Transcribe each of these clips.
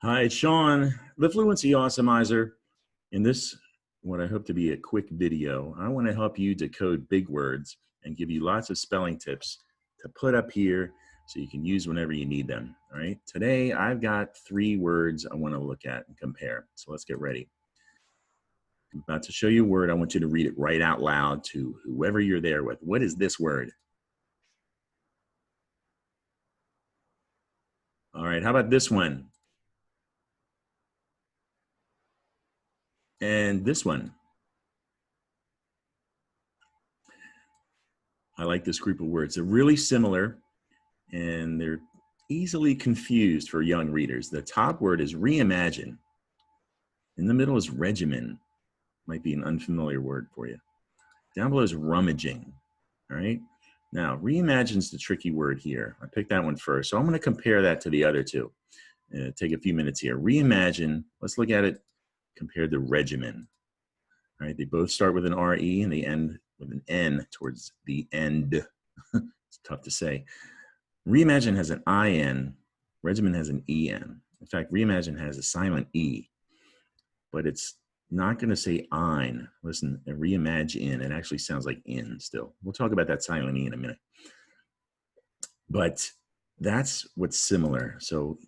Hi, it's Sean, the Fluency Awesomeizer. In this, what I hope to be a quick video, I want to help you decode big words and give you lots of spelling tips to put up here so you can use whenever you need them. All right. Today, I've got 3 words I want to look at and compare. So let's get ready. I'm about to show you a word. I want you to read it right out loud to whoever you're there with. What is this word? All right. How about this one? And this one. I like this group of words. They're really similar and they're easily confused for young readers. The top word is reimagine. In the middle is regimen. Might be an unfamiliar word for you. Down below is rummaging. All right. Now, reimagine is the tricky word here. I picked that one first. So I'm going to compare that to the other two. Take a few minutes here. Reimagine, let's look at it compared to regimen. All right. They both start with an R-E and they end with an N towards the end. It's tough to say. Reimagine has an I-N, Regimen has an E-N. In fact, Reimagine has a silent E, but it's not going to say ein. Listen, reimagine, it actually sounds like in still. We'll talk about that silent E in a minute. But that's what's similar. So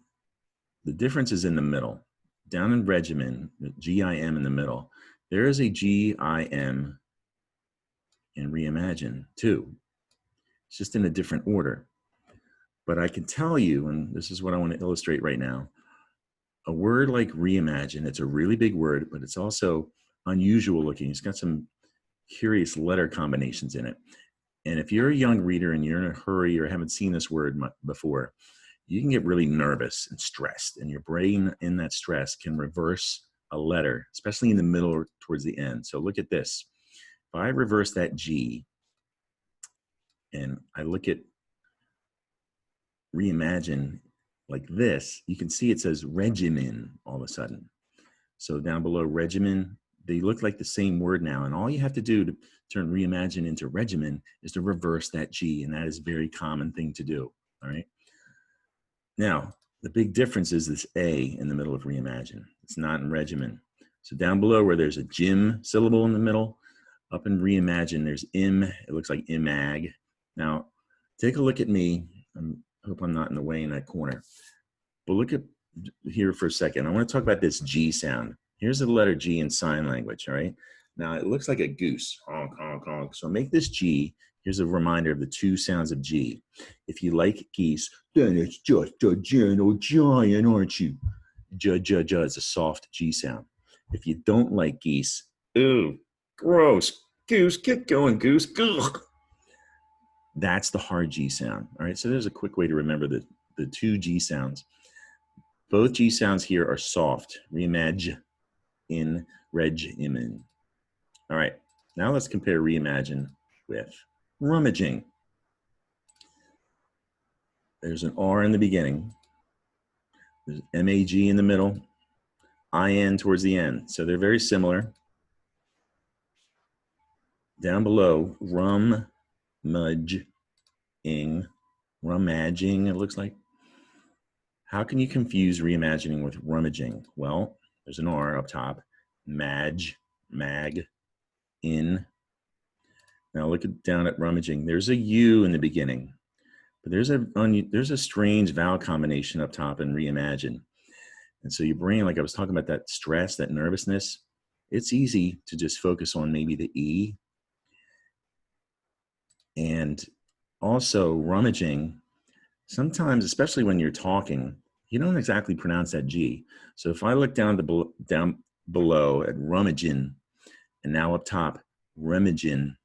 the difference is in the middle. Down in Regimen, the G-I-M in the middle, there is a G-I-M in Reimagine too. It's just in a different order. But I can tell you, and this is what I want to illustrate right now, a word like reimagine, it's a really big word, but it's also unusual looking. It's got some curious letter combinations in it. And if you're a young reader and you're in a hurry or haven't seen this word before, you can get really nervous and stressed, and your brain in that stress can reverse a letter, especially in the middle or towards the end. So look at this. If I reverse that G and I look at reimagine like this, you can see it says regimen all of a sudden. So down below regimen, they look like the same word now. And all you have to do to turn reimagine into regimen is to reverse that G. And that is a very common thing to do. All right. Now, the big difference is this A in the middle of reimagine. It's not in regimen. So down below where there's a gym syllable in the middle, up in reimagine, there's im. It looks like imag. Now, take a look at me. I hope I'm not in the way in that corner. But look at here for a second. I want to talk about this G sound. Here's the letter G in sign language, all right? Now, it looks like a goose. Honk, honk, honk. So make this G. Here's a reminder of the 2 sounds of G. If you like geese, then it's just a gentle giant, aren't you? Ja, ja, ja is a soft G sound. If you don't like geese, ew, gross. Goose, get going, goose. Ugh. That's the hard G sound. All right, so there's a quick way to remember the 2 G sounds. Both G sounds here are soft. Reimagine, in, regimen. All right, now let's compare reimagine with rummaging. There's an R in the beginning. There's M-A-G in the middle. I-N towards the end. So they're very similar. Down below, rummaging, rummaging, it looks like. How can you confuse reimagining with rummaging? Well, there's an R up top. Mag, in. Now look down at rummaging. There's a U in the beginning, but there's a strange vowel combination up top in reimagine. And so your brain, like I was talking about, that stress, that nervousness, it's easy to just focus on maybe the E. And also rummaging, sometimes, especially when you're talking, you don't exactly pronounce that G. So if I look down below at rummaging, and now up top, rummaging,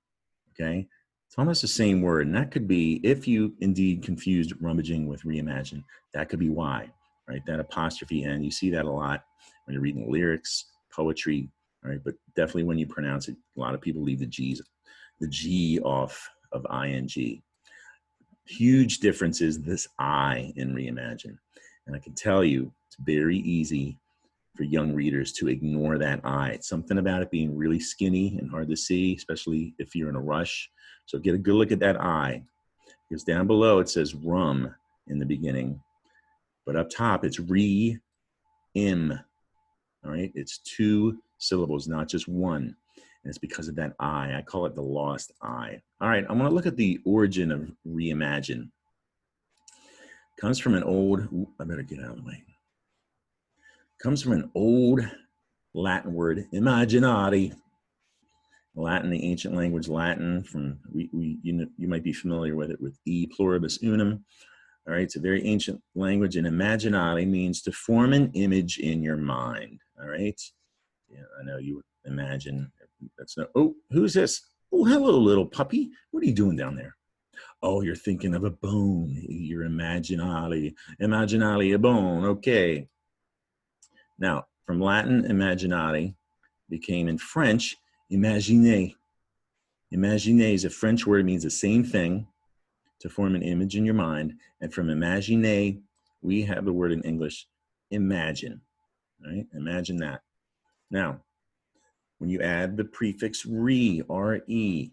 okay? It's almost the same word. And that could be, if you indeed confused rummaging with reimagine, that could be why, right? That apostrophe N, you see that a lot when you're reading lyrics, poetry, right? But definitely when you pronounce it, a lot of people leave the G off of ing. Huge difference is this I in reimagine. And I can tell you, it's very easy for young readers to ignore that I. It's something about it being really skinny and hard to see, especially if you're in a rush. So get a good look at that I. Because down below it says rum in the beginning, but up top it's re im. All right, it's 2 syllables, not just one. And it's because of that I. I call it the lost I. All right, I'm going to look at the origin of reimagine. Comes from an old, I better get out of the way. Comes from an old Latin word, imaginari. Latin, the ancient language Latin, from you might be familiar with it with e pluribus unum. All right, it's a very ancient language, and imaginari means to form an image in your mind. All right, yeah, I know you would imagine. That's no. Oh, who's this? Oh, hello, little puppy. What are you doing down there? Oh, you're thinking of a bone. You're imaginari a bone. Okay. Now, from Latin, imaginari became in French, imaginer. Imaginer is a French word, means the same thing, to form an image in your mind. And from imaginer, we have the word in English, imagine. Right? Imagine that. Now, when you add the prefix re, R-E,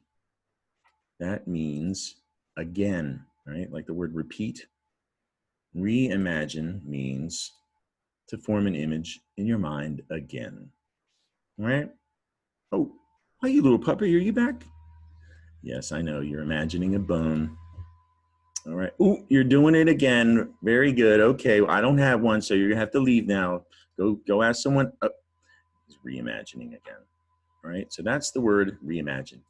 that means again, right? Like the word repeat. Reimagine means to form an image in your mind again. All right? Oh, hi, you little puppy, are you back? Yes, I know, you're imagining a bone. All right. Ooh, you're doing it again. Very good. Okay, well, I don't have one, so you're gonna have to leave now. Go ask someone. Oh, he's reimagining again. All right, so that's the word reimagine.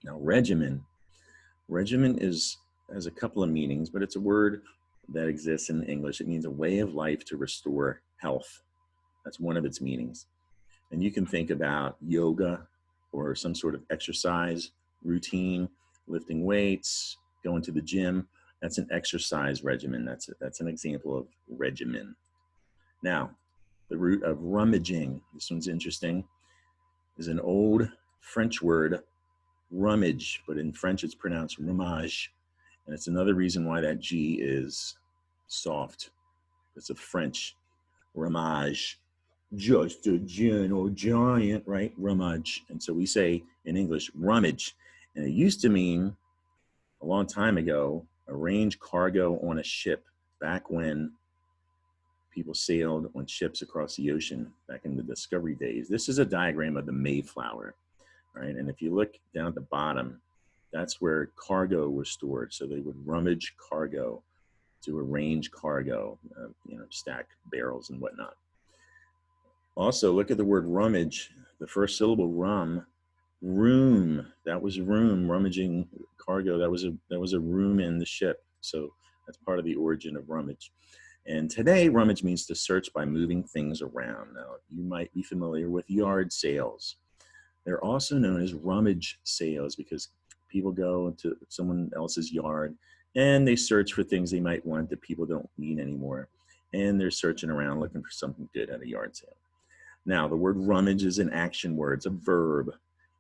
Now, regimen. Regimen has a couple of meanings, but it's a word that exists in English. It means a way of life to restore health. That's one of its meanings. And you can think about yoga or some sort of exercise routine, lifting weights, going to the gym. That's an exercise regimen. That's an example of regimen. Now, the root of rummaging, this one's interesting, is an old French word, rummage, but in French it's pronounced rummage. And it's another reason why that G is soft. It's a French rummage. Just a giant, right? Rummage. And so we say in English, rummage. And it used to mean a long time ago, arrange cargo on a ship back when people sailed on ships across the ocean back in the discovery days. This is a diagram of the Mayflower, right? And if you look down at the bottom, that's where cargo was stored. So they would rummage cargo to arrange cargo, stack barrels and whatnot. Also, look at the word rummage. The first syllable, rum, room. That was room, rummaging cargo. That was a room in the ship. So that's part of the origin of rummage. And today, rummage means to search by moving things around. Now, you might be familiar with yard sales. They're also known as rummage sales because people go into someone else's yard and they search for things they might want that people don't need anymore. And they're searching around looking for something good at a yard sale. Now, the word rummage is an action word. It's a verb.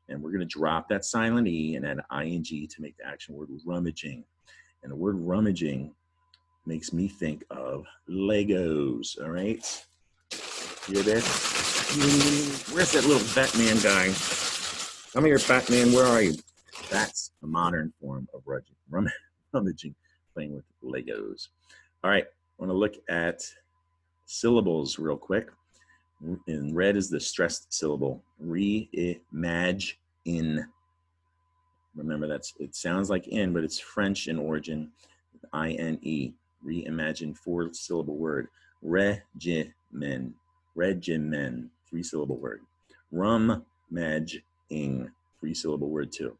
And we're going to drop that silent E and add ing to make the action word rummaging. And the word rummaging makes me think of Legos, all right? Hear this? Where's that little Batman guy? Come here, Batman, where are you? That's a modern form of rummaging, playing with Legos. All right, I want to look at syllables real quick. In red is the stressed syllable, reimagine. Remember, it sounds like in, but it's French in origin, I-N-E. Reimagine, 4-syllable word. Regimen, 3-syllable word. Rummaging, 3-syllable word too.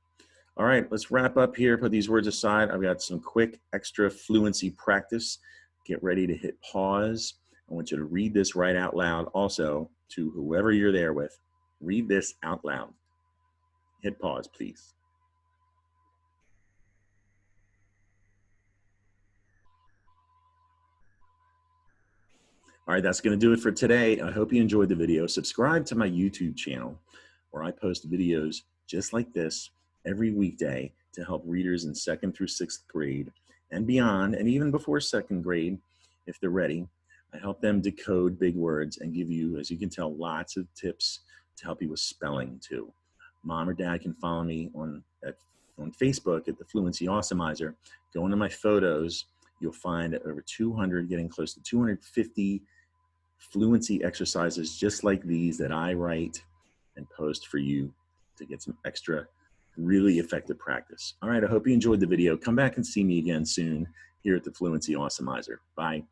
All right, let's wrap up here, put these words aside. I've got some quick extra fluency practice. Get ready to hit pause. I want you to read this right out loud also to whoever you're there with. Read this out loud. Hit pause, please. All right, that's going to do it for today. I hope you enjoyed the video. Subscribe to my YouTube channel where I post videos just like this every weekday to help readers in 2nd through 6th grade and beyond, and even before 2nd grade, if they're ready. I help them decode big words and give you, as you can tell, lots of tips to help you with spelling too. Mom or dad can follow me on Facebook at the Fluency Awesomizer. Go into my photos. You'll find over 200, getting close to 250 fluency exercises just like these that I write and post for you to get some extra really effective practice. All right, I hope you enjoyed the video. Come back and see me again soon here at the Fluency Awesomizer. Bye.